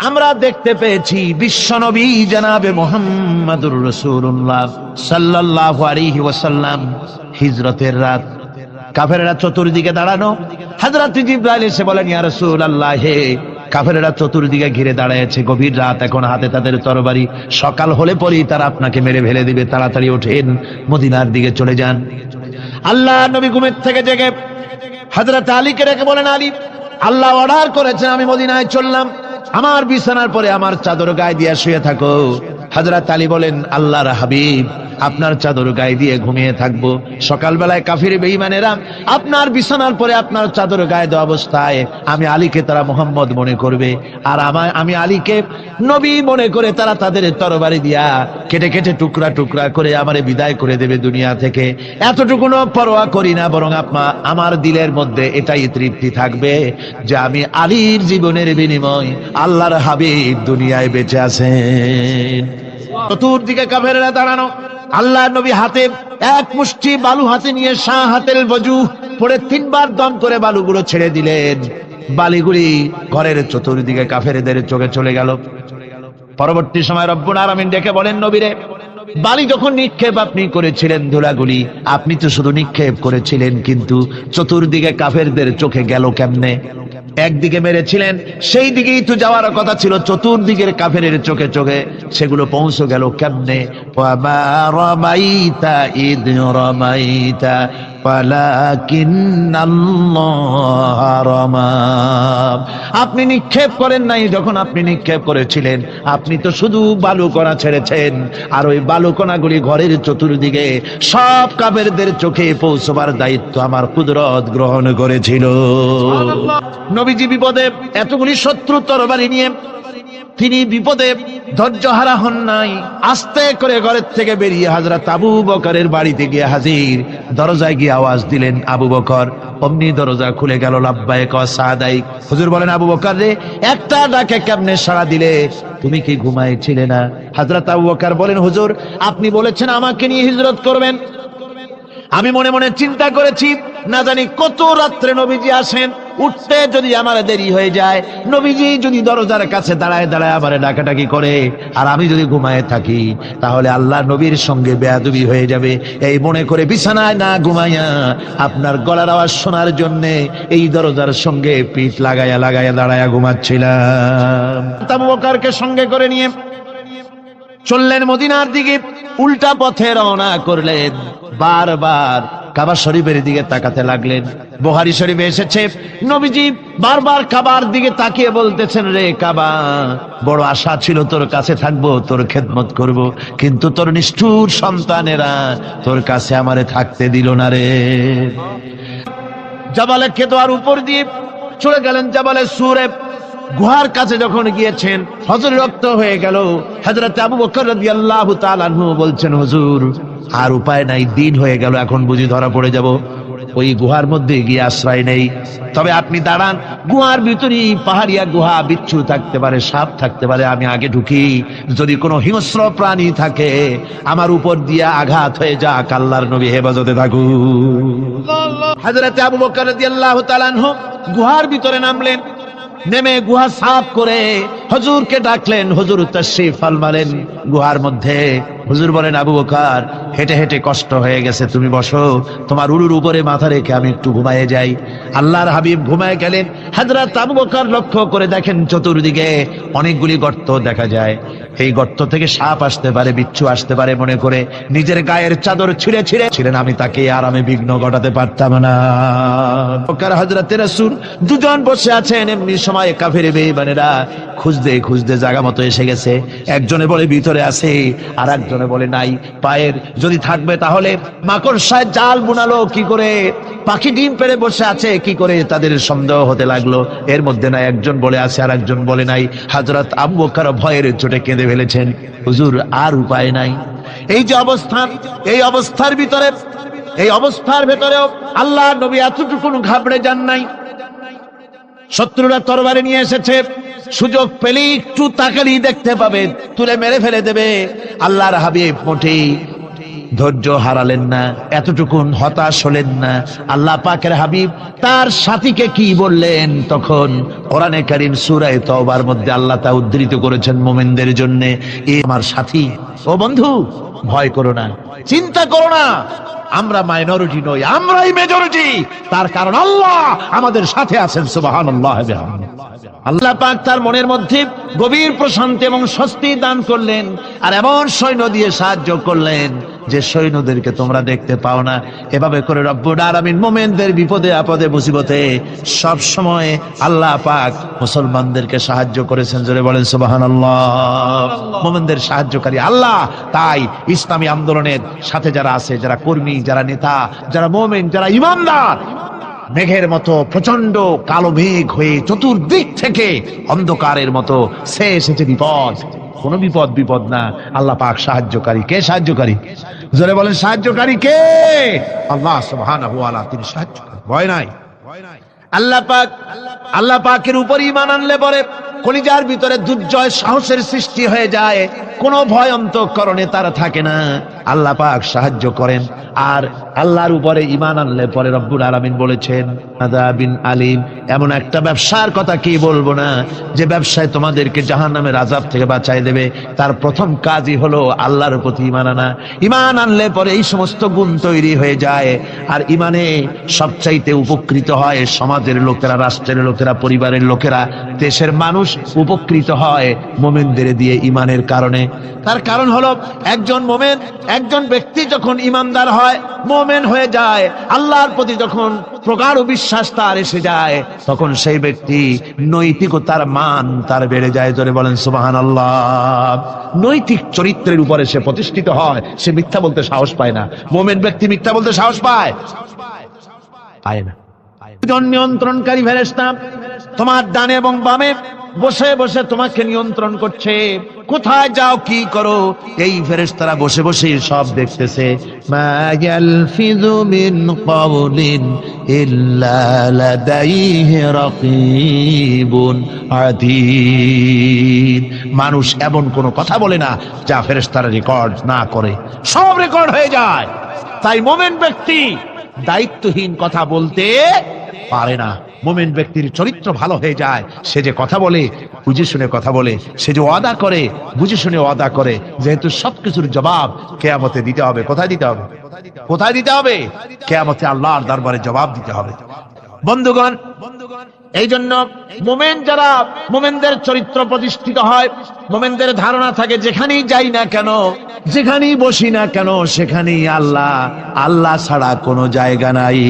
আমরা দেখতে পেয়েছি বিশ্বনবী জনাবে মুহাম্মদুর রাসূলুল্লাহ সাল্লাল্লাহু আলাইহি ওয়াসাল্লাম হিজরতের রাত, কাফেররা চতুর্দিকে দাঁড়ানো। হযরত জিবরাইল এসে বলেন, ইয়া রাসূলুল্লাহ, হে কাফেররা চতুর্দিকে ঘিরে দাঁড়িয়েছে, গভীর রাত, এখন হাতে তাদের তরবারি, সকাল হলে পরেই তারা আপনাকে মেরে ফেলে দিবে, তাড়াতাড়ি ওঠেন, মদিনার দিকে চলে যান। আল্লাহ নবী ঘুমের থেকে জেগে হযরত আলীকে রেখে বলেন, আলী, আল্লাহ অর্ডার করেছেন আমি মদিনায় চললাম, আমার বিছানার পরে আমার চাদর গায়ে দিয়ে শুয়ে থাকো। হযরত আলী বলেন, আল্লাহর হাবিব, আপনার চাদর গায়ে দিয়ে ঘুমিয়ে থাকবো, সকালবেলায় কাফির বেঈমানেরা আপনার বিছানার পরে আপনার চাদর গায়ে দেওয়া অবস্থায় আমি আলীকে তারা মুহাম্মদ মনে করবে, আর আমি আলীকে নবী মনে করে তারা তাদের তরবারি দিয়া কেটে কেটে টুকরা টুকরা করে আমারে বিদায় করে দেবে দুনিয়া থেকে। এতটুকুনো পরোয়া করি না, বরং আমার দিলের মধ্যে এটাই তৃপ্তি থাকবে যে আমি আলীর জীবনের বিনিময় আল্লাহর হাবিব দুনিয়ায় বেঁচে আছেন। চতুর্দিকে কাফেররা দাঁড়ানো। আল্লাহ নবী হাতে এক মুষ্টি বালু হাতে নিয়ে শাহাতেল ওযু পড়ে 3 বার দম করে বালুগুলো ছেড়ে দিলেন। বালিগুলি ঘরের চতুর্দিকে কাফেরদের চোখে চলে গেল। পরবর্তী সময় রব্বুল আলামিন ডেকে বলেন, নবীরে, বালি যখন নিক্ষেপ আপনি করেছিলেন, ধুলাগুলি আপনি তো শুধু নিক্ষেপ করেছিলেন, কিন্তু চতুর্দিকে কাফেরদের চোখে গেল কেমনে? একদিকে মেরেছিলেন, সেই দিকেই তো যাওয়ার কথা ছিল, চতুর্দিকের কাফেরের চোখে চোখে সেগুলো পৌঁছে গেল কেমনে? ওয়ামা রামাইতা ইদ রামাইতা ওয়ালাকিন্নাল্লাহ রামা। আপনি নিক্ষেপ করেন নাই, যখন আপনি নিক্ষেপ করেছিলেন আপনি তো শুধু বালুকণা ছেড়েছেন, আর ওই বালুকণাগুলি ঘরের চতুর্দিকে সব কাফেরদের চোখে পৌঁছবার দায়িত্ব আমার কুদরত গ্রহণ করেছিল। নবীজি বিপদে, এতগুলি শত্রু তরবারি নিয়ে তিনি বিপদে ধৈর্যহারা হন নাই, আস্তে করে ঘরের থেকে বেরিয়ে হযরত আবু বকরের বাড়িতে গিয়ে হাজির। দরজায় গিয়ে আওয়াজ দিলেন, আবু বকর। অমনি দরজা খুলে গেল। লাব্বাইক ওয়া সাদাইক। হুজুর বলেন, আবু বকর রে, একটা ডাকে কেমনে সাড়া দিলে? তুমি কি ঘুমাইছিলে না? হযরত আবু বকর বলেন, হুজুর, আপনি বলেছেন আমাকে নিয়ে হিজরত করবেন, আমি মনে মনে চিন্তা করেছি, না জানি কত রাত্রে নবীজি আসেন, উঠতে যদি আমার দেরি হয়ে যায়, নবীজি যদি দরজার কাছে দাঁড়ায় দাঁড়ায় আমারে ডাকাডাকি করে, আর আমি যদি ঘুমায় থাকি, তাহলে আল্লাহ নবীর সঙ্গে বেয়াদবি হয়ে যাবে। এই মনে করে বিছানায় না ঘুমাইয়া আপনার গলার আওয়াজ শোনার জন্য এই দরজার সঙ্গে পিঠ লাগাইয়া লাগাইয়া দাঁড়ায়া ঘুমাচ্ছিলাম। আবু বকরকে সঙ্গে করে নিয়ে চললেন মদিনার দিকে। উল্টা পথে রওনা করলেন। বারবার কাবা শরীফের দিকে তাকাতে লাগলেন। বুখারী শরীফে এসেছে, নবীজি বারবার কাবার দিকে তাকিয়ে বলতেছেন, রে কাবা, বড় আশা ছিল তোর কাছে থাকবো, তোর খেদমত করব, কিন্তু তোর নিষ্ঠুর সন্তানেরা তোর কাছে আমারে থাকতে দিল না রে। জাবালে কেতোয়ার উপর দিয়ে চলে গেলেন, জাবালে সুরে। গুহার কাছে যখন গিয়েছেন, হযরত রক্ত হয়ে গেল। হযরত আবু বকর রাদিয়াল্লাহু তাআলা আনহু বলছেন, হুজুর, আর উপায় নাই, দিন হয়ে গেল, এখন বুঝি ধরা পড়ে যাব, ওই গুহার মধ্যে গিয়ে আশ্রয় নেই। তবে আপনি দাঁড়ান, গুহার ভিতরেই পাহাড়িয়া গুহা, বিচ্ছু থাকতে পারে, সাপ থাকতে পারে, আমি আগে ঢুকি, যদি কোনো হিংস্র প্রাণী থাকে আমার উপর দিয়া আঘাত হয়ে যাক, আল্লাহর নবী হেফাজতে থাকুন। হযরত আবু বকর রাদিয়াল্লাহু তাআলা আনহু গুহার ভিতরে নামলেন। নেমে গুহা সাফ করে হুজুরকে ডাকলেন। হুজুর তাশরীফ ফরমালেন গুহার মধ্যে। হুজুর বলেন, আবু বকর, হেঁটে হেঁটে কষ্ট হয়ে গেছে, তুমি বসো, তোমার উরুর উপরে মাথা রেখে আমি একটু ঘুমায়ে যাই। আল্লাহর হাবিব ঘুমায় গেলেন। হযরত আবু বকর লক্ষ্য করে দেখেন চতুর্দিকে অনেকগুলি গর্ত দেখা যায়। এই গর্ত থেকে সাপ আসতে পারে, বিচ্ছু আসতে পারে মনে করে নিজের গায়ের চাদর ছিঁড়ে ছিঁড়ে আমি তাকে আরামে বিঘ্ন ঘটাতে পারতাম না। বকর হযরত রাসূল দুজন বসে আছেন। এমনি সময় কাফের বেঈমানেরা খুঁজতে খুঁজতে জায়গা মতো এসে গেছে। একজনে বলে ভিতরে আছে, আর একজনে বলে নাই। পায়ের যদি থাকবে তাহলে মাকড়সায় জাল বুনালো কি করে, পাখি ডিম পেড়ে বসে আছে কি করে, তাদের সন্দেহ হতে লাগলো। এর মধ্যে না একজন বলে আছে আর একজন বলে নাই। হযরত আবু বকর ভয়ের চোটে কেঁদে ফেলেছেন, হুজুর আর উপায় নাই। এই যে অবস্থান, এই অবস্থার ভেতরেও আল্লাহ নবী এতটুকু ঘাবড়ে যান নাই। শত্রুরা তরবারি নিয়ে এসেছে, সুযোগ পেলেই একটু তাকালেই দেখতে পাবে, তুলে মেরে ফেলে দেবে। আল্লাহর হাবিব মোটেই ধৈর্য হারালেন না, এতটুকুন হতাশ হলেন না। আল্লাহ পাকের হাবিব তার সাথীকে কি বললেন? তখন কোরআনে কারীম সূরা তাওবার মধ্যে আল্লাহ তা উদ্ধৃত করেছেন মুমিনদের জন্য, এ আমার সাথী, ও বন্ধু, ভয় করো না, চিন্তা করো না, আমরা মাইনরিটি নই, আমরাই মেজরিটি। তার কারণ আল্লাহ আমাদের সাথে আছেন। সুবহানাল্লাহ। আল্লাহ পাক তার মনের মধ্যে গভীর প্রশান্তি এবং স্বস্তি দান করলেন, আর এমন সৈন্য দিয়ে সাহায্য করলেন যে সৈন্যদেরকে তোমরা দেখতে পাও না। এভাবে করে রব্বুল আলামিন মুমিনদের বিপদে আপদে মুসিবতে সব সময় আল্লাহ পাক মুসলমানদেরকে সাহায্য করেছেন। জোরে বলেন সুবহানাল্লাহ। মুমিনদের সাহায্যকারী আল্লাহ। তাই ইসলামী আন্দোলনের সাথে যারা আছে, যারা কর্মী, যারা নেতা, যারা মুমিন, যারা ঈমানদার, মেঘের মতো প্রচন্ড কালো মেঘ হয়ে চতুর্দিক থেকে অন্ধকারের মতো সে এসেছে বিপদ, কোন বিপদ না। আল্লাহ পাক সাহায্যকারী। কে সাহায্যকারী? জোরে বলেন, সাহায্যকারী কে? আল্লাহ সুবহানাহু ওয়া তাআলা, তিনি সাহায্যকারী। ভয় নাই। আল্লাহ পাকের উপর ঈমান আনলে পরে কলিজার ভিতরে দুর্জয় সাহসের সৃষ্টি হয়ে যায়, কোনো ভয় অন্তঃকরণে তার থাকে না। আল্লাহ পাক সাহায্য করেন। আর আল্লাহর উপরে ঈমান আনলে পরে রব্বুল আলামিন বলেছেন আযাবিন আলীম, এমন একটা ব্যবসার কথা কি বলবো না যে ব্যবসায় তোমাদেরকে জাহান্নামের আযাব থেকে বাঁচায় দেবে। তার প্রথম কাজই হলো আল্লাহর প্রতি ঈমান আনা। ঈমান আনলে পরে এই সমস্ত গুণ তৈরি হয়ে যায়। আর ঈমানে সবচাইতে উপকৃত হয় সমাজের লোকেরা, রাষ্ট্রের লোকেরা, পরিবারের লোকেরা, দেশের মানুষ উপকৃত হয় মুমিনদের দিয়ে ঈমানের কারণে। তার কারণ হলো একজন মুমিন, একজন ব্যক্তি যখন ঈমানদার হয়, মুমিন হয়ে যায়, আল্লাহর প্রতি যখন প্রগাঢ় বিশ্বাস তার এসে যায়, তখন সেই ব্যক্তি নৈতিকতার মান তার বেড়ে যায়। জোরে বলেন সুবহানাল্লাহ। নৈতিক চরিত্রের উপরে সে প্রতিষ্ঠিত হয়, সে মিথ্যা বলতে সাহস পায় না। মুমিন ব্যক্তি মিথ্যা বলতে সাহস পায় না। একজন নিয়ন্ত্রণকারী ফেরেশতা তোমার ডানে এবং বামে বসে বসে তোমাকে নিয়ন্ত্রণ করছে, কোথায় যাও, কি করো, এই ফেরেশতারা বসে বসে সব দেখতেছে। মা ইয়ালফিযু মিন কাওলিন ইল্লা লাদাইহি রাকীবুন আতীদ। মানুষ এমন কোন কথা বলে না যা ফেরেশতারা রেকর্ড না করে, সব রেকর্ড হয়ে যায়। তাই মুমিন ব্যক্তি দায়িত্বহীন কথা বলতে পারে না। মুমিন ব্যক্তির চরিত্র ভালো হয়ে যায়, সে যে কথা বলে বুঝে শুনে কথা বলে, সে যে ওয়াদা করে বুঝে শুনে ওয়াদা করে, যেহেতু সবকিছুর জবাব কিয়ামতে দিতে হবে। কোথায় দিতে হবে? কোথায় দিতে হবে? কিয়ামতে আল্লাহর দরবারে জবাব দিতে হবে। বন্ধুগণ, এই জন্য মুমিন যারা, মুমিনদের চরিত্র প্রতিষ্ঠিত হয়, মুমিনদের ধারণা থাকে যেখানেই যাই না কেন, যেখানেই বসি না কেন, সেখানেই আল্লাহ, আল্লাহ ছাড়া কোনো জায়গা নাই।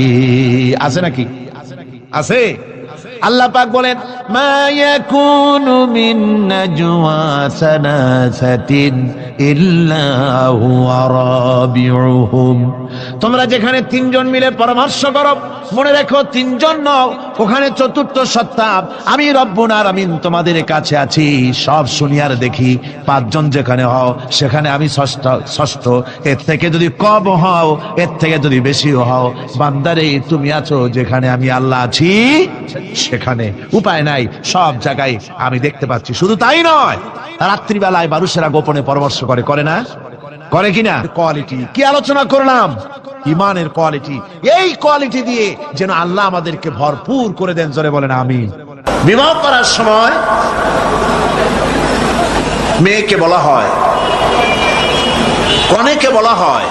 আছে নাকি? আছে। আল্লাহ পাক বলেন মা ইয়াকুনু মিন নাজওয়া সালাসাতিন ইল্লা হুয়া রাবিউহুম। তোমরা যেখানে তিনজন মিলে পরামর্শ করো, মনে রেখো তিনজন নও, ওখানে চতুর্থ সত্তা আমি রব্বুল আলামিন তোমাদের কাছে আছি, সব শুনি আর দেখি। পাঁচজন যেখানে হও সেখানে আমি ষষ্ঠ। এর থেকে যদি কম হও, এর থেকে যদি বেশি হও, বান্দারে তুমি আছো যেখানে আমি আল্লাহ আছি সেখানে। উপায় নাই, সব জায়গায় আমি দেখতে পাচ্ছি। শুধু তাই নয়, রাত্রিবেলায় মানুষেরা গোপনে পরামর্শ করে, করে না? করে কিনা? কোয়ালিটি কি আলোচনা করলাম? ঈমানের কোয়ালিটি। এই কোয়ালিটি দিয়ে যেন আল্লাহ আমাদেরকে ভরপুর করে দেন। জোরে বলেন আমিন। বিবাহ করার সময় মেয়েকে বলা হয়, কনেকে বলা হয়,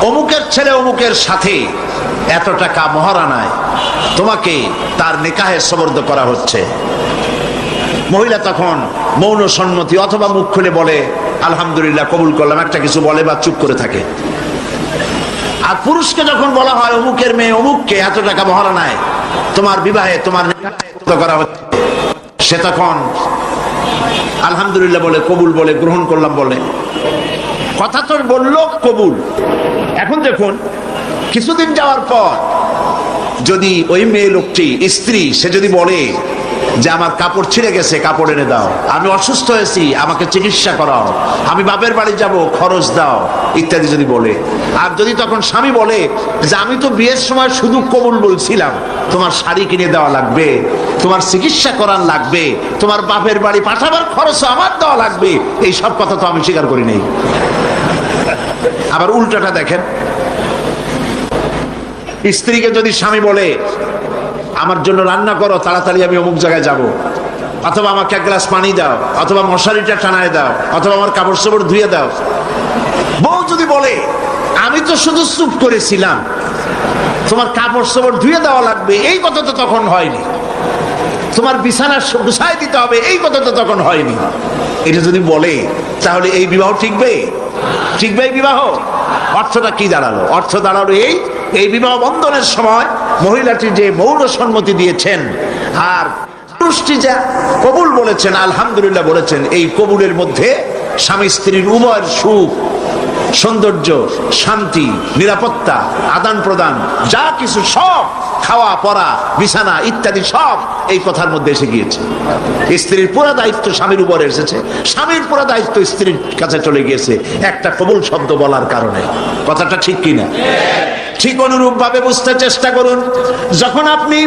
অমুকের ছেলে অমুকের সাথে এত টাকা মহারানায় তোমাকে তার নিকাহে সবর্দ করা হচ্ছে। মহিলা তখন মৌন সম্মতি অথবা মুখ খুলে বলে আলহামদুলিল্লাহ, কবুল করলাম, একটা কিছু বলে বা চুপ করে থাকে। আর পুরুষকে যখন বলা হয় অমুকের মেয়ে অমুককে এত টাকা মহারানায় তোমার বিবাহে, তোমার নিকাহে করা হচ্ছে, সে তখন আলহামদুলিল্লাহ বলে, কবুল বলে, গ্রহণ করলাম বলে। কথা তো বললো কবুল। এখন দেখুন, কিছুদিন যাওয়ার পর যদি ওই মেয়ে লোকটি স্ত্রী, সে যদি বলে যে আমার কাপড় ছিঁড়ে গেছে, কাপড় এনে দাও, আমি অসুস্থ হয়েছি, আমাকে চিকিৎসা করাও, আমি বাপের বাড়ি যাব, খরচ দাও, ইত্যাদি যদি বলে। আর যদি তখন স্বামী বলে যে আমি তো বিয়ের সময় শুধু কবুল বলছিলাম, তোমার শাড়ি কিনে দেওয়া লাগবে, তোমার চিকিৎসা করার লাগবে, তোমার বাপের বাড়ি পাঠাবার খরচ আমার দেওয়া লাগবে, এই সব কথা তো আমি স্বীকার করি নাই। আবার উল্টাটা দেখেন, স্ত্রীকে যদি স্বামী বলে আমার জন্য রান্না করো, তাড়াতাড়ি আমি অমুক জায়গায় যাব, অথবা আমাকে এক গ্লাস পানি দাও, অথবা মশারিটা টানায় দাও, অথবা আমার কাপড় চোপড় ধুয়ে দাও, বউ যদি বলে আমি তো শুধু চুপ করেছিলাম, তোমার কাপড় চোপড় ধুয়ে দেওয়া লাগবে, এই কথা তো তখন হয়নি, তোমার বিছানা গুছাই দিতে হবে, এই কথা তো তখন হয়নি, এটা যদি বলে, তাহলে এই বিবাহ টিকবে? টিকবে এই বিবাহ? অর্থটা কি দাঁড়ালো? অর্থ দাঁড়ালো এই বিবাহ বন্ধনের সময় মহিলাটি যে মৌন সম্মতি দিয়েছেন আর পুরুষটি যা কবুল বলেছেন, আলহামদুলিল্লাহ বলেছেন, এই কবুলের মধ্যে স্বামী স্ত্রীর উভয়ের সুখ, সৌন্দর্য, শান্তি, নিরাপত্তা, আদান প্রদান, যা কিছু সব, খাওয়া পরা, বিছানা ইত্যাদি সব এই কথার মধ্যে এসে গিয়েছে। স্ত্রীর পুরো দায়িত্ব স্বামীর উপরে এসেছে, স্বামীর পুরো দায়িত্ব স্ত্রীর কাছে চলে গিয়েছে একটা কবুল শব্দ বলার কারণে। কথাটা ঠিক কিনা? ঠিক অনুরূপ ভাবে বুঝতে চেষ্টা করুন, যখন আপনি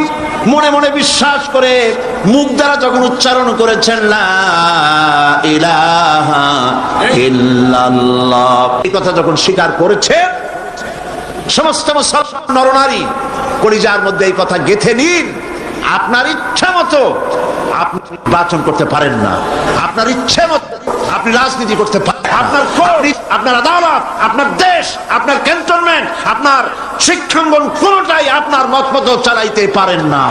মনে মনে বিশ্বাস করে মুখ দ্বারা যখন উচ্চারণ করেছেন লা ইলাহা ইল্লাল্লাহ, এই কথা যখন স্বীকার করেছেন, সমস্ত মুসলমান নরনারী কলিজার মধ্যে এই কথা গেঁথে নিন। আপনার ইচ্ছা মতো আপনি নির্বাচন করতে পারেন না, আপনার ইচ্ছে মতো আপনি রাজনীতি করতে পারেন, আপনার কোর্ট, আপনার আদালত, আপনার দেশ, আপনার ক্যান্টনমেন্ট, আপনার শিক্ষাঙ্গন কোনটাই আপনার মত মতো চালাইতে পারেন না।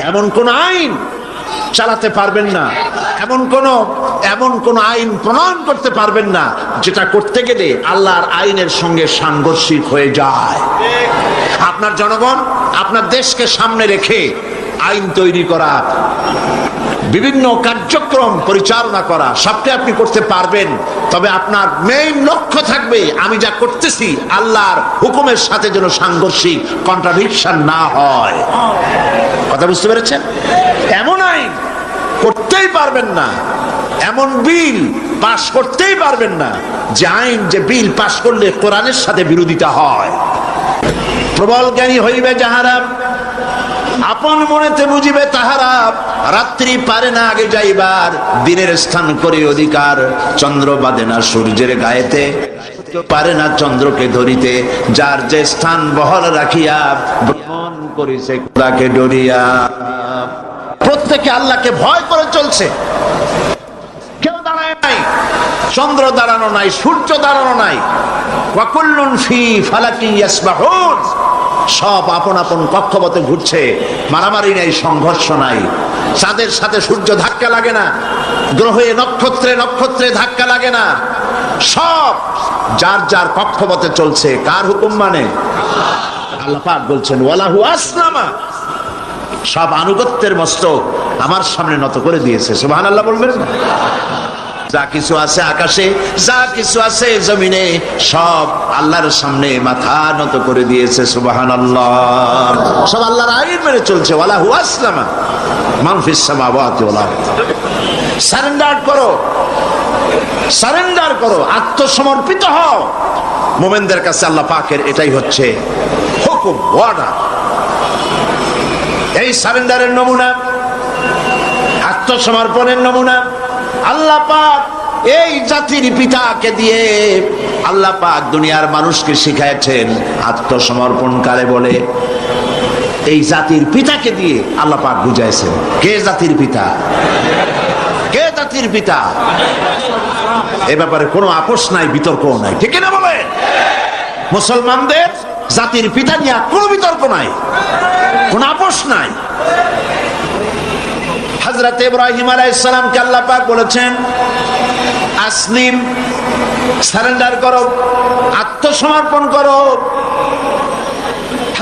এমন কোন আইন চালাতে পারবেন না, এমন কোন আইন প্রণয়ন করতে পারবেন না যেটা করতে গেলে আল্লাহর আইনের সঙ্গে সাংঘর্ষিক হয়ে যায়। আপনার জনগণ, আপনার দেশকে সামনে রেখে আইন তৈরি করা, বিভিন্ন কার্যক্রম পরিচালনা করা, সবটাই আপনি করতে পারবেন, তবে আপনার মেইন লক্ষ্য থাকবে আমি যা করতেছি আল্লাহর হুকুমের সাথে যেন সাংঘর্ষিক, কন্ট্রাডিকশন না হয়। কথা বুঝতে পেরেছেন? এমন আইন করতেই পারবেন না, এমন বিল পাশ করতেই পারবেন না যে বিল পাশ করলে কোরআনের সাথে বিরোধিতা হয়। প্রবল জ্ঞানী হইবে যাহারা, আপন মনেতে বুঝিবে তাহারা, রাত্রি পারে না আগে যাইবার, দিনের স্থান করে অধিকার, চন্দ্র বাঁধে না সূর্যের গায়েতে, পারে না চন্দ্রকে ধরিতে, যার যে স্থান বহল রাখিয়া ভ্রমণ করিছে খোদাকে ডরিয়া। প্রত্যেকে আল্লাহকে ভয় করে চলছে, কেউ দাঁড়ায় নাই, চন্দ্র দাঁড়ানো নাই, সূর্য দাঁড়ানো নাই, ওয়াকুল্লুন ফি ফালাকিন ইয়াসবাহুন, সব আপন আপন কক্ষপথে ঘুরছে, মারামারি নাই, সংঘর্ষ নাই, চাঁদের সাথে সূর্য ধাক্কা লাগে না, গ্রহে নক্ষত্রে ধাক্কা লাগে না, সব যার যার কক্ষপথে চলছে। কার হুকুম মানে? আল্লাহ পাক বলছেন ওয়ালাহু আসলামা, সব আনুগত্যের মস্তক আমার সামনে নত করে দিয়েছে। সুবহানাল্লাহ বলবেন না? যা কিছু আছে আকাশে, যা কিছু আছে জমিনে, সব আল্লাহর সামনে মাথা নত করে দিয়েছে। সুবহানাল্লাহ, সব আল্লাহর আইন মেনে চলছে। ওয়ালাহু আসলামা মান ফিস সামাওয়াতি ওয়াল আরদ। সারেন্ডার করো, আত্মসমর্পিত হও। মুমিনদের কাছে আল্লাহ পাকের এটাই হচ্ছে হুকুম, অর্ডার। এই সারেন্ডারের নমুনা, আত্মসমর্পণের নমুনা আল্লাহ পাক এই জাতির পিতাকে দিয়ে আল্লাহ পাক দুনিয়ার মানুষকে শিখাইছেন আত্মসমর্পণ কারে বলে। এই জাতির পিতাকে দিয়ে আল্লাহ পাক বুঝাইছেন কে জাতির পিতা, কে জাতির পিতা। এ ব্যাপারে কোনো আপোষ নাই, বিতর্কও নাই, ঠিক না বলে? মুসলমানদের জাতির পিতা নিয়ে কোনো বিতর্ক নাই, কোনো আপোষ নাই। হযরত ইব্রাহিম আলাইহিস সালামকে আল্লাহ পাক বলেছেন আসলিম, সারেন্ডার করো, আত্মসমর্পণ করো।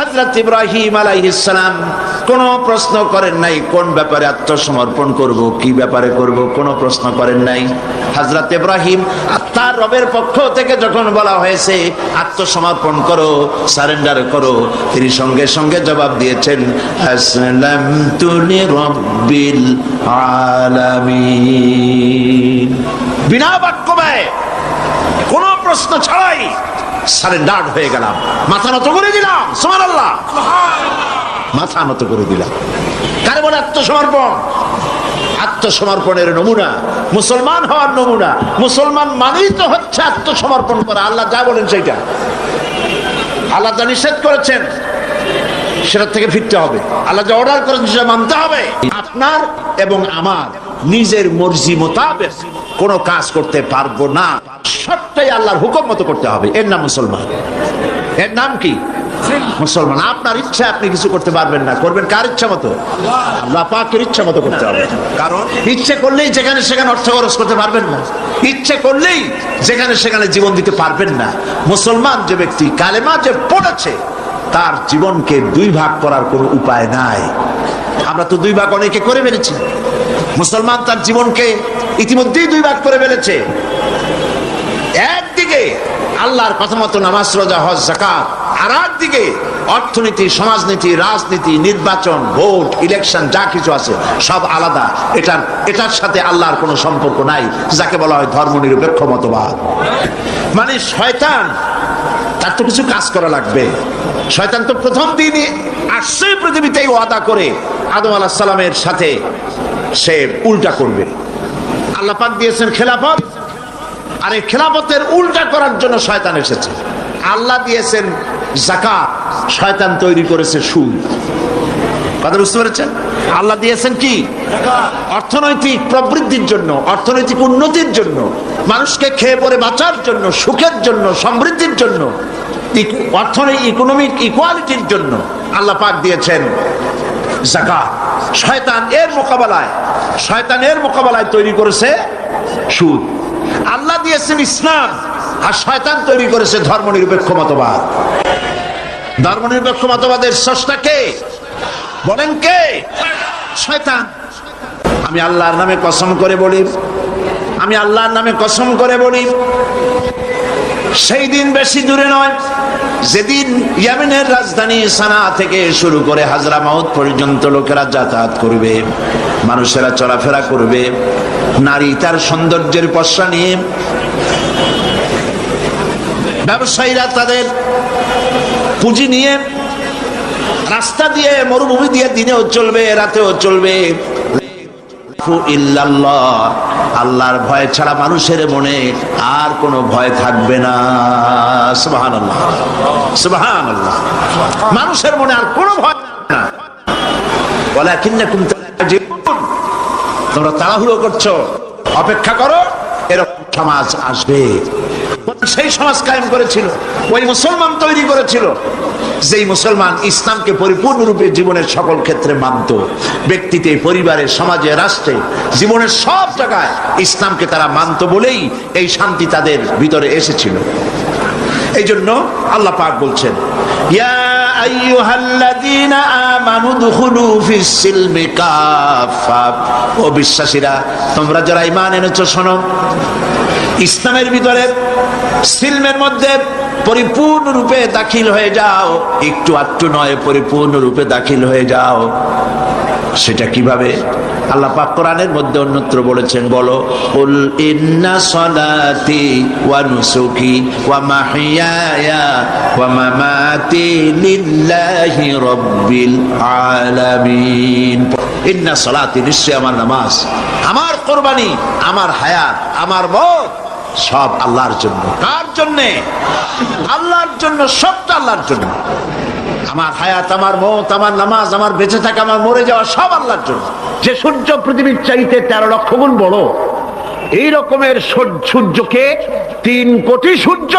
হযরত ইব্রাহিম আলাইহিস সালাম কোনো প্রশ্ন করেন নাই কোন ব্যাপারে আত্মসমর্পণ করব, কি ব্যাপারে করব, কোনো প্রশ্ন করেন নাই। হযরত ইব্রাহিম তার রবের পক্ষ থেকে যখন বলা হয়েছে আত্মসমর্পণ করো, সারেন্ডার করো, তিনি সঙ্গে সঙ্গে জবাব দিয়েছেন আসলামতু লিরাব্বিল আলামিন। বিনা বাক্য ব্যয়, কোনো প্রশ্ন ছাড়াই সারেন্ডার হয়ে গেলাম, মাথা নত করে দিলাম। সুবহানাল্লাহ, মাথা নত করে দিলাম। কারে বলে আত্মসমর্পণ? আত্মসমর্পণের নমুনা, মুসলমান হওয়ার নমুনা। মুসলমান মানেই তো হচ্ছে আত্মসমর্পণ করা। আল্লাহ যা বলেন সেইটা, আল্লাহ যা নিষেধ করেছেন সেটা থেকে ফিরতে হবে, আল্লাহ যা অর্ডার করেছেন সেটা মানতে হবে। আপনার এবং আমার নিজের মর্জি মোতাবেক কোনো কাজ করতে পারবো না, সবটাই আল্লাহর হুকুম মতো করতে হবে। এর নাম মুসলমান। এর নাম কি? মুসলমান। আপনার ইচ্ছা আপনি কিছু করতে পারবেন না, করবেন কার ইচ্ছা মতো? আল্লাহ পাকের ইচ্ছা মতো করতে হবে। কারণ ইচ্ছে করলেই যেখানে সেখানে অর্থ খরচ করতে পারবেন না, ইচ্ছে করলেই যেখানে সেখানে জীবন দিতে পারবেন না। মুসলমান যে ব্যক্তি কালেমা যে পড়েছে তার জীবনকে দুই ভাগ করার কোনো উপায় নাই। আমরা তো দুই ভাগ অনেকে করে ফেলেছি। মুসলমান তার জীবনকে ইতিমধ্যেই দুই ভাগ করে ফেলেছে। একদিকে আল্লাহর কথা মতো নামাজ, রোজা, হজ, যাকাত, আর একদিকে অর্থনীতি, সমাজনীতি, রাজনীতি, নির্বাচন, ভোট, ইলেকশন যা কিছু আছে সব আলাদা। এটার সাথে আল্লাহর কোনো সম্পর্ক নাই, যাকে বলা হয় ধর্মনিরপেক্ষ মতবাদ। মানে শয়তান, তার তো কিছু কাজ করা লাগবে। শয়তান তো প্রথম দিনই আসছে পৃথিবীতেই ওয়াদা করে আদম আলাইহিস সালামের সাথে সে উল্টা করবে। আল্লাহ পাক দিয়েছেন খেলাফত, আর এই খেলাফতের উল্টা করার জন্য শয়তান এসেছে। আল্লাহ দিয়েছেন যাকাত, শয়তান তৈরি করেছে সুদ। কথা বুঝতে পেরেছেন? আল্লাহ দিয়েছেন কি? অর্থনৈতিক প্রবৃদ্ধির জন্য, অর্থনৈতিক উন্নতির জন্য, মানুষকে খেয়ে পরে বাঁচার জন্য, সুখের জন্য, সমৃদ্ধির জন্য, অর্থনৈতিক ইকোনমিক ইকুয়ালিটির জন্য আল্লাহ পাক দিয়েছেন যাকাত। শয়তানের মোকাবেলায় তৈরি করেছে সুদ। আল্লাহ দিয়েছেন ইসলাম, আর শয়তান তৈরি করেছে ধর্মনিরপেক্ষ মতবাদ। ধর্মনিরপেক্ষ মতবাদের স্রষ্টা কে? বলেন কে? শয়তান। আমি আল্লাহর নামে কসম করে বলি, আমি আল্লাহর নামে কসম করে বলি, সেই দিন বেশি দূরে নয় যেদিন ইয়েমেনের রাজধানী সানা থেকে শুরু করে হাজরামাউত পর্যন্ত লোকেরা যাতায়াত করবে, মানুষেরা চলাফেরা করবে, নারী তার সৌন্দর্যের পসরা নিয়ে, ব্যবসায়ীরা তাদের পুঁজি নিয়ে রাস্তা দিয়ে, মরুভূমি দিয়ে দিনেও চলবে, রাতেও চলবে। আল্লাহর ভয় ছাড়া মানুষের মনে আর কোনো ভয় থাকবে না। সুবহানাল্লাহ, সুবহানাল্লাহ। মানুষের মনে আর কোনো ভয় না। ওয়ালাকিন্নাকুম তাজিবুন, তোমরা তাড়াহুড়ো করছো, অপেক্ষা করো, এরকম সমাজ আসবে। সেই সমাজ কায়েম করেছিল, ওই মুসলমান তৈরি করেছিল, যেই মুসলমান ইসলামকে পরিপূর্ণরূপে জীবনের সকল ক্ষেত্রে মানত। ব্যক্তিতে, পরিবারে, সমাজে, রাষ্ট্রে, জীবনের সব জায়গায় ইসলামকে তারা মানত বলেই এই শান্তি তাদের ভিতরে এসেছিল। এই জন্য আল্লাহ পাক বলছেন, ইয়া আইয়ুহাল্লাযীনা আমানু দুখুলু ফিস সিলমি কাফা, ও বিশ্বাসীরা, তোমরা যারা ঈমান এনেছো শোনো, ইসলামের ভিতরে সিলমের মধ্যে পরিপূর্ণরূপে দাখিল হয়ে যাও। একটু আটটু নয়, পরিপূর্ণরূপে দাখিল হয়ে যাও। সেটা কিভাবে? আল্লাহ পাক কোরআনের মধ্যে অন্যত্র বলেছেন, বলো, কুল ইন্না সলাতি ওয়া নুসুকি ওয়া মাহইয়ায়া ওয়া মামাতি লিল্লাহি রাব্বিল আলামিন। ইন্না সলাতি, নিশ্চয় আমার নামাজ, আমার কুরবানি, আমার হায়াত, আমার মত সব আল্লাহর জন্য। কার জন্যে? আল্লাহর জন্য। সবটা আল্লাহর জন্য। আমার হায়াত, আমার মত, আমার নামাজ, আমার বেঁচে থাকা, আমার মরে যাওয়া সব আল্লাহর জন্য। যে সূর্য পৃথিবীর চাইতে 13 লক্ষ গুণ বড়, এই রকমের সূর্যকে 3 কোটি সূর্য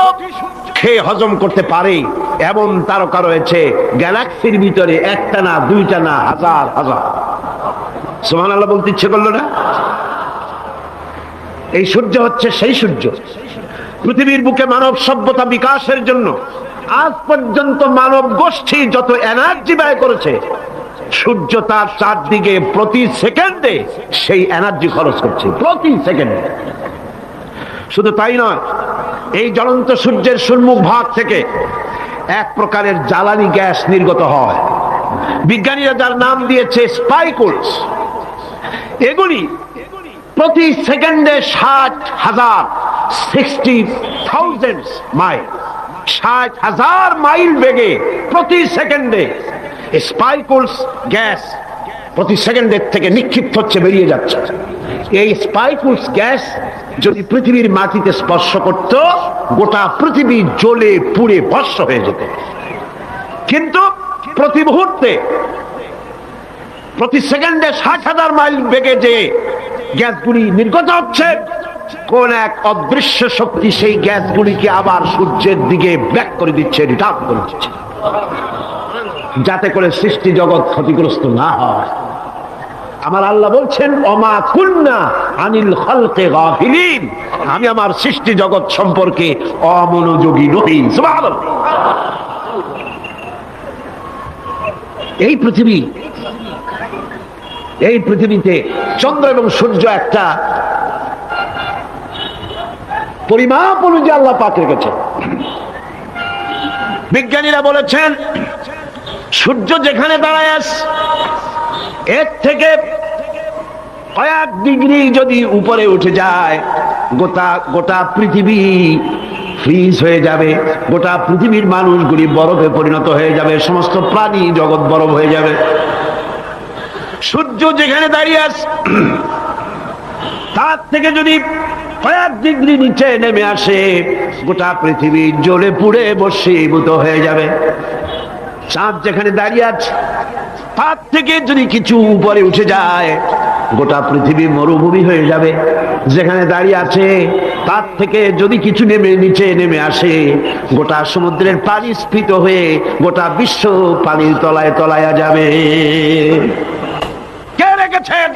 খেয়ে হজম করতে পারে এমন তারকা রয়েছে গ্যালাক্সির ভিতরে, একটা না, দুইটা না, হাজার হাজার। সুবহানাল্লাহ বলতে ইচ্ছে করলো না? এই সূর্য হচ্ছে সেই সূর্য, পৃথিবীর বুকে মানব সভ্যতা বিকাশের জন্য আজ পর্যন্ত মানব গোষ্ঠী যত এনার্জি ব্যয় করেছে, সূর্য তার চারদিকে প্রতি সেকেন্ডে সেই এনার্জি খরচ করছে, প্রতি সেকেন্ডে। শুধু তাই নয়, এই জ্বলন্ত সূর্যের সম্মুখ ভাগ থেকে এক প্রকারের জ্বালানি গ্যাস নির্গত হয়, বিজ্ঞানীরা যার নাম দিয়েছে স্পাইকুলস। এগুলি প্রতি সেকেন্ডে 60,000 60,000 মাইল, 60,000 মাইল বেগে প্রতি সেকেন্ডে স্পাইকুলস গ্যাস প্রতি সেকেন্ডের থেকে নিক্ষিপ্ত হচ্ছে, বেরিয়ে যাচ্ছে। এই স্পাইকুলস গ্যাস যদি পৃথিবীর মাটিতে স্পর্শ করত, গোটা পৃথিবী জ্বলে পুড়ে ভস্ম হয়ে যেত। কিন্তু প্রতি মুহূর্তে প্রতি সেকেন্ডে 60,000 মাইল বেগে যে গ্যাসগুলি নির্গত হচ্ছে, কোন এক অদৃশ্য শক্তি সেই গ্যাসগুলিকে আবার সূর্যের দিকে ব্যাক করে দিচ্ছে, রিটার্ন করে দিচ্ছে, যাতে করে সৃষ্টি জগৎ ক্ষতিগ্রস্ত না হয়। আমার আল্লাহ বলছেন, ওমা কুন্না আনিল খালকে গাফিলিন, আমি আমার সৃষ্টি জগৎ সম্পর্কে অমনোযোগী নই। সুবহানাল্লাহ। এই পৃথিবীতে চন্দ্র এবং সূর্য একটা পরিমাপ অনুযায়ী আল্লাহ পাক রেখেছেন। বিজ্ঞানীরা বলেছেন, সূর্য যেখানে দাঁড়ায় আছে, এর থেকে কয়েক ডিগ্রি যদি উপরে উঠে যায়, গোটা পৃথিবী ফ্রিজ হয়ে যাবে, গোটা পৃথিবীর মানুষগুলি বরফে পরিণত হয়ে যাবে, সমস্ত প্রাণী জগৎ বরফ হয়ে যাবে। সূর্য যেখানে দাঁড়িয়ে আছে, তার থেকে যদি কয়েক ডিগ্রি নিচে নেমে আসে, গোটা পৃথিবী জ্বলে পুড়ে ভস্মীভূত হয়ে যাবে। চাঁদ যেখানে দাঁড়িয়ে আছে, তার থেকে যদি কিছু উপরে উঠে যায়, গোটা পৃথিবী মরুভূমি হয়ে যাবে। যেখানে দাঁড়িয়ে আছে, তার থেকে যদি কিছু নিচে নেমে আসে, গোটা সমুদ্রের পানি স্ফীত হয়ে গোটা বিশ্ব পানির তলায় তলায়া যাবে। কে রেখেছেন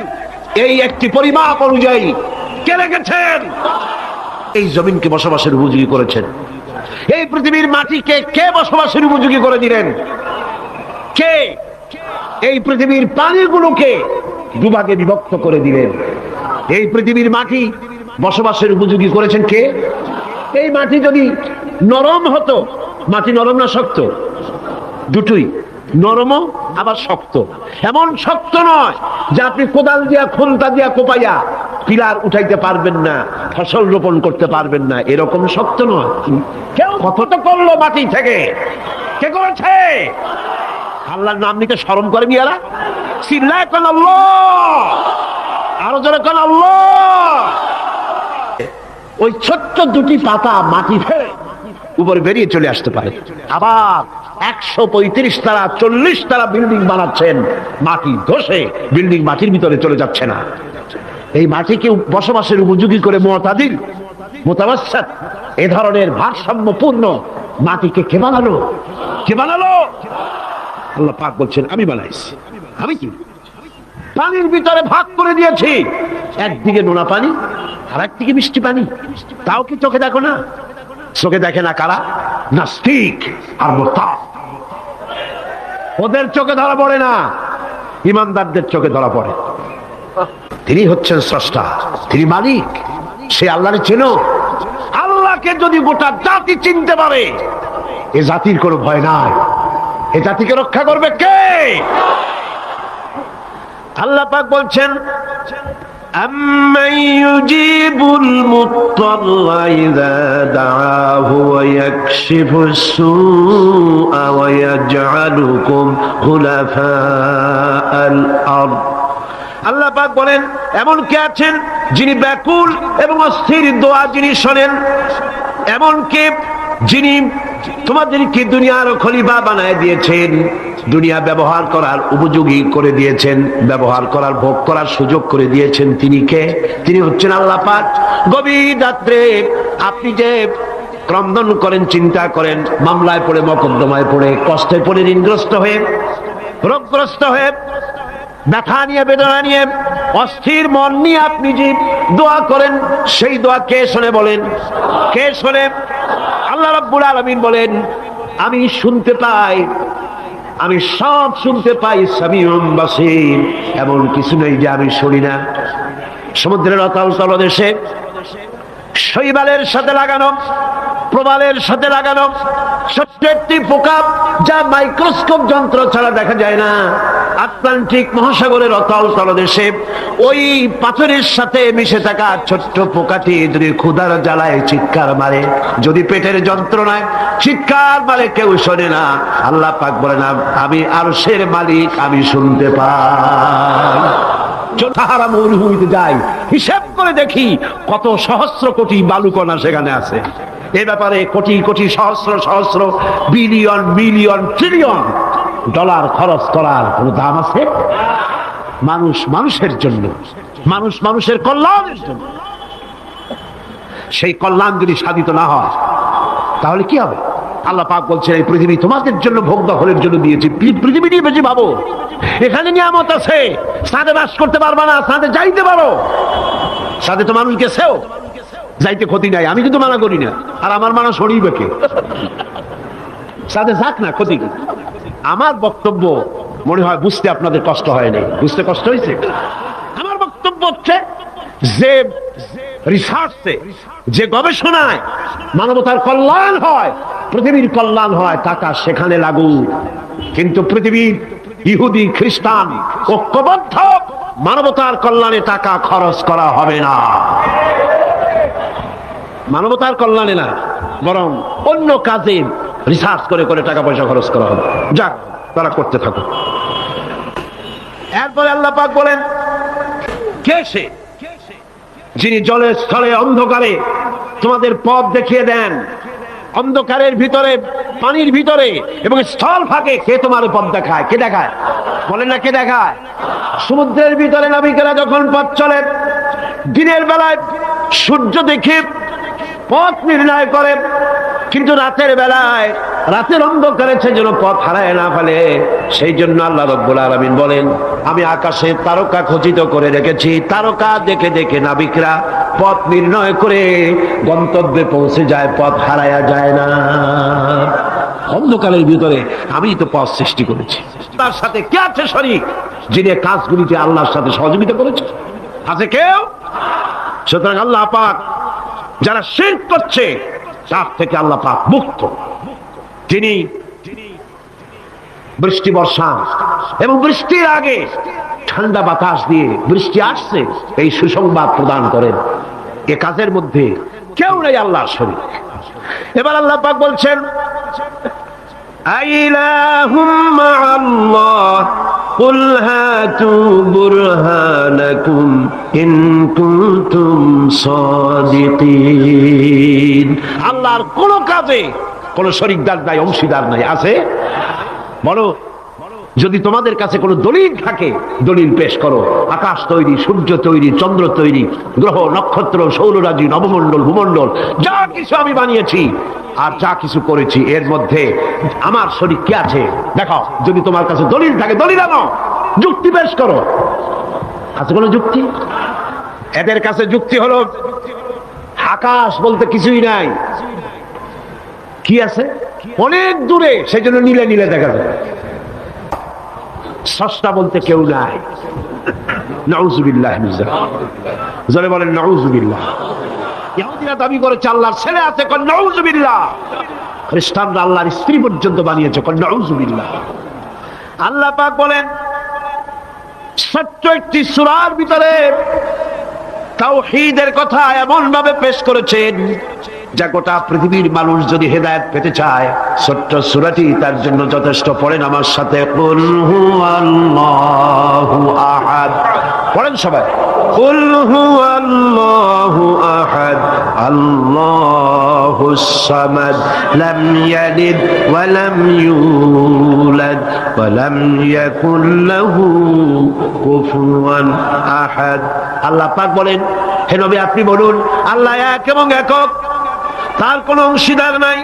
এই একটি পরিমাপ অনুযায়ী? কে রেখেছেন? এই জমিনকে বসবাসের উপযোগী করেছেন। এই পৃথিবীর মাটিকে কে বসবাসের উপযোগী করে দিলেন? কে? এই পৃথিবীর পানিগুলোকে দুভাগে বিভক্ত করে দিলেন। এই পৃথিবীর মাটি বসবাসের উপযোগী করেছেন কে? এই মাটি যদি নরম হতো, মাটি নরম না শক্ত? দুটোই, নরমও আবার শক্ত। এমন শক্ত নয় যে আপনি কোদাল দিয়া খুন্তা দিয়া কোপাইয়া পিলার উঠাইতে পারবেন না, ফসল রোপণ করতে পারবেন না, এরকম শক্ত নয়। কেউ কতটা করলো মাটি থেকে? কে করেছে? আল্লাহর নাম নিতে শরম করে মিয়ারা? চিল্লায় কোন আল্লাহ, আরো জোরে কোন আল্লাহ। ওই ছোট্ট দুটি পাতা মাটি ফেলে উপরে বেরিয়ে চলে আসতে পারে। আবার 135 তালা 40 তালা বিল্ডিং বানাচ্ছেন, মাটি ধসে বিল্ডিং মাটির ভিতরে চলে যাচ্ছে না। এই মাটিকে বসবাসের উপযোগী করে মুতাদিল মুতাওয়াসসিত এ ধরনের ভারসাম্যপূর্ণ মাটিকে কে বানালো? কে বানালো? আল্লাহ পাক বলছেন, আমি বানাইছি। আমি কি পানির ভিতরে ভাগ করে দিয়েছি, একদিকে নোনা পানি আর একদিকে মিষ্টি পানি। তাও কি চোখে দেখো না? চোখে দেখে না কারা? নাস্তিক আর মুরতাদ। ওদের চোখে ধরা পড়ে না, ইমানদারদের চোখে ধরা পড়ে। তিনি হচ্ছেন স্রষ্টা, তিনি মালিক। সে আল্লাহর চেনো। আল্লাহকে যদি গোটা জাতি চিনতে পারে, এ জাতির কোনো ভয় নাই। এ জাতিকে রক্ষা করবে কে? আল্লাহ পাক বলছেন, আম্মান ইউজিবুল মুত্তাররা ইযা দাআহু ওয়া ইয়াকশিফুস সুআ ওয়া ইয়াজআলুকুম খুলাফাআল আরদ। আল্লাহ পাক বলেন, এমন কে আছেন যিনি ব্যাকুল এবং অস্থির দোয়া যিনি শোনেন, এমন কে যিনি তোমাদেরকে দুনিয়ার খলিফা বানায় দিয়েছেন, দুনিয়া ব্যবহার করার উপযোগী করে দিয়েছেন, ব্যবহার করার ভোগ করার সুযোগ করে দিয়েছেন। তিনি কে? তিনি হচ্ছেন আল্লাহ পাক। গভীর রাত্রে আপনি যে ক্রন্দন করেন, চিন্তা করেন, মামলায় পড়ে, মকদ্দমায় পড়ে, কষ্টে পড়ে, ঋণগ্রস্ত হয়ে, রোগগ্রস্ত হয়ে, ব্যথা নিয়ে, বেদনা নিয়ে, অস্থির মন নিয়ে আপনি যে দোয়া করেন, সেই দোয়া কে শোনে বলেন? কে শোনে? আল্লাহ রাব্বুল আলামিন বলেন, আমি শুনতে পাই, আমি সব শুনতে পাই, সামিউম বাসীর, এমন কিছু নেই যে আমি শুনি না। সমুদ্রের অতল তলদেশে শৈবালের সাথে লাগানো, প্রবালের সাথে লাগানো ছোট্ট একটি পোকা, যা মাইক্রোস্কোপ যন্ত্র ছাড়া দেখা যায় না, আটলান্টিক মহাসাগরের অতল তলদেশে ওই পাথরের সাথে মিশে থাকা ছোট্ট পোকাটি যদি ক্ষুধার জ্বালায় চিৎকার মারে, যদি পেটের যন্ত্রণায় চিৎকার মারে, কেউ শোনে না। আল্লাহ পাক বলেন, আমি আরশের মালিক, আমি শুনতে পাই। তাহারা মরুভূমিতে যাই, হিসাব করে দেখি কত সহস্র কোটি বালুকণা সেখানে আছে। এ ব্যাপারে কোটি কোটি সহস্র সহস্র বিলিয়ন মিলিয়ন ট্রিলিয়ন ডলার খরচ করার কোন দাম আছে? মানুষ মানুষের জন্য, মানুষ মানুষের কল্যাণের জন্য। সেই কল্যাণ যদি সাধিত না হয় তাহলে কি হবে? আল্লাহ পাক বলছেন, এই পৃথিবী তোমাদের জন্য ভোগ দখলের জন্য দিয়েছি। পৃথিবী নিয়ে বেশি ভাবো, এখানে নিয়ামত আছে, সাথে বাস করতে পারবা না, সাথে যাইতে পারো, সাথে তো মানুষ গেছেও, যাইতে ক্ষতি নাই, আমি কিন্তু মানা করি না। আর আমার মানা সরিবে কে? সাথে যাক না, ক্ষতি কি? আমার বক্তব্য মনে হয় বুঝতে আপনাদের কষ্ট হয় নাই। বুঝতে কষ্ট হয়েছে? আমার বক্তব্য হচ্ছে যে রিসার্চে, যে গবেষণায় মানবতার কল্যাণ হয়, পৃথিবীর কল্যাণ হয়, টাকা সেখানে লাগু। কিন্তু পৃথিবীর ইহুদি খ্রিস্টান ঐক্যবদ্ধ, মানবতার কল্যাণে টাকা খরচ করা হবে না। মানবতার কল্যাণে না, বরং অন্য কাজে রিসার্চ করে করে টাকা পয়সা খরচ করা হবে। যাক, তারা করতে থাকো। এরপরে আল্লাহ পাক বলেন, কে সে যিনি জলে স্থলে অন্ধকারে তোমাদের পথ দেখিয়ে দেন? অন্ধকারের ভিতরে, পানির ভিতরে এবং স্থল ফাঁকে কে তোমার পথ দেখায়? কে দেখায়? বলেন না, কে দেখায়? সমুদ্রের ভিতরে নাবিকেরা যখন পথ চলে, দিনের বেলায় সূর্য দেখে পথ নির্ণয় করে, কিন্তু রাতের বেলায়, রাতের অন্ধকারে সে যেন পথ হারায় না ফেলে, সেই জন্য আল্লাহ রাব্বুল আলামিন বলেন, আমি আকাশে তারকা খচিত করে রেখেছি, তারকা দেখে দেখে নাবিকরা পথ নির্ণয় করে গন্তব্যে পৌঁছে যায়, পথ হারায়া যায় না। অন্ধকারের ভিতরে আমি তো পথ সৃষ্টি করেছি। তার সাথে কে আছে শরীক, যিনি কাজগুলিতে আল্লাহর সাথে সহযোগিতা করেছে? আছে কেউ? সুতরাং আল্লাহ পাক যারা শিরক করছে তার থেকে আল্লাহ পাক মুক্ত। তিনি বৃষ্টি বর্ষা এবং বৃষ্টির আগে ঠান্ডা বাতাস দিয়ে বৃষ্টি আসছে এই সুসংবাদ প্রদান করেন। এ কাজের মধ্যে কেউ নেই আল্লাহর শরীক। এবার আল্লাহ পাক বলছেন, আইলাহুম মাআল্লাহ কুল হাতু বুরহানাকুম ইন কুনতুম সাদিকিন। আল্লাহর কোন কাজে কোন শরীকদার নাই, অংশীদার নাই। আছে? বলো, যদি তোমাদের কাছে কোনো দলিল থাকে, দলিল পেশ করো। আকাশ তৈরি, সূর্য তৈরি, চন্দ্র তৈরি, গ্রহ নক্ষত্র, সৌররাজি, নবমণ্ডল, ভূমণ্ডল, যা কিছু আমি বানিয়েছি আর যা কিছু করেছি, এর মধ্যে আমার শরীক কি আছে দেখো। যদি তোমার কাছে দলিল থাকে, দলিল আনো, যুক্তি পেশ করো। আছে কোনো যুক্তি? এদের কাছে যুক্তি হলো আকাশ বলতে কিছুই নাই। কি আছে? অনেক দূরে, সেই জন্য নীলে নীলে দেখা যায়। স্রষ্টা বলতে কেউ নাই। নাউযুবিল্লাহ। জোরে বলেন নাউযুবিল্লাহ। ইহুদিরা দাবি করেছে আল্লাহর ছেলে আছে, কোন নাউযুবিল্লাহ। খ্রিস্টানরা আল্লাহর স্ত্রী পর্যন্ত বানিয়েছে, কোন নাউযুবিল্লাহ। আল্লাহ পাক বলেন, ছোট্ট একটি সূরার ভিতরে তাওহীদের কথা এমন ভাবে পেশ করেছেন যা গোটা পৃথিবীর মানুষ যদি হেদায়েত পেতে চায়, ছোট্ট সূরাটি তার জন্য যথেষ্ট। পড়েন আমার সাথে, কুল হুয়াল্লাহু আহাদ। পড়েন সবাই, কুল হুয়াল্লাহু আহাদ আল্লাহুস সামাদ লাম ইয়ালিদ ওয়া লাম ইউলাদ ওয়া লাম ইয়াকুল লাহু কুফুয়ান আহাদ। আল্লাহ পাক বলেন, হে নবী আপনি বলুন, আল্লাহ এক এবং একক, তার কোন অংশীদার নাই,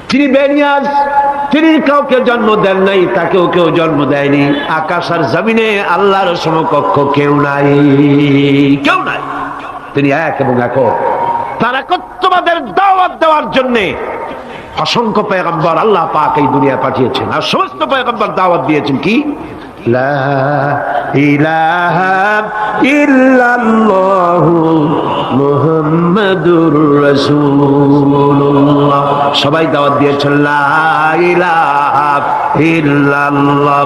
তিনি বেনিয়াজ, তিনি কাউকে জন্ম দেন নাই, তাকেও কেউ জন্ম দেয়নি। আকাশ আর জমিনে আল্লাহর সমকক্ষ কেউ নাই, কেউ নাই। তিনি এক এবং একক। তার একত্ববাদের দাওয়াত দেওয়ার জন্য অসংখ্য পয়গম্বর আল্লাহ পাক এই দুনিয়া পাঠিয়েছেন, আর সমস্ত পয়গম্বর দাওয়াত দিয়েছেন কি, লা ইলাহা ইল্লাল্লাহু মুহাম্মাদুর রাসূলুল্লাহ। সবাই দাওয়াত দিয়েছেন লা ইলাহা ইল্লাল্লাহ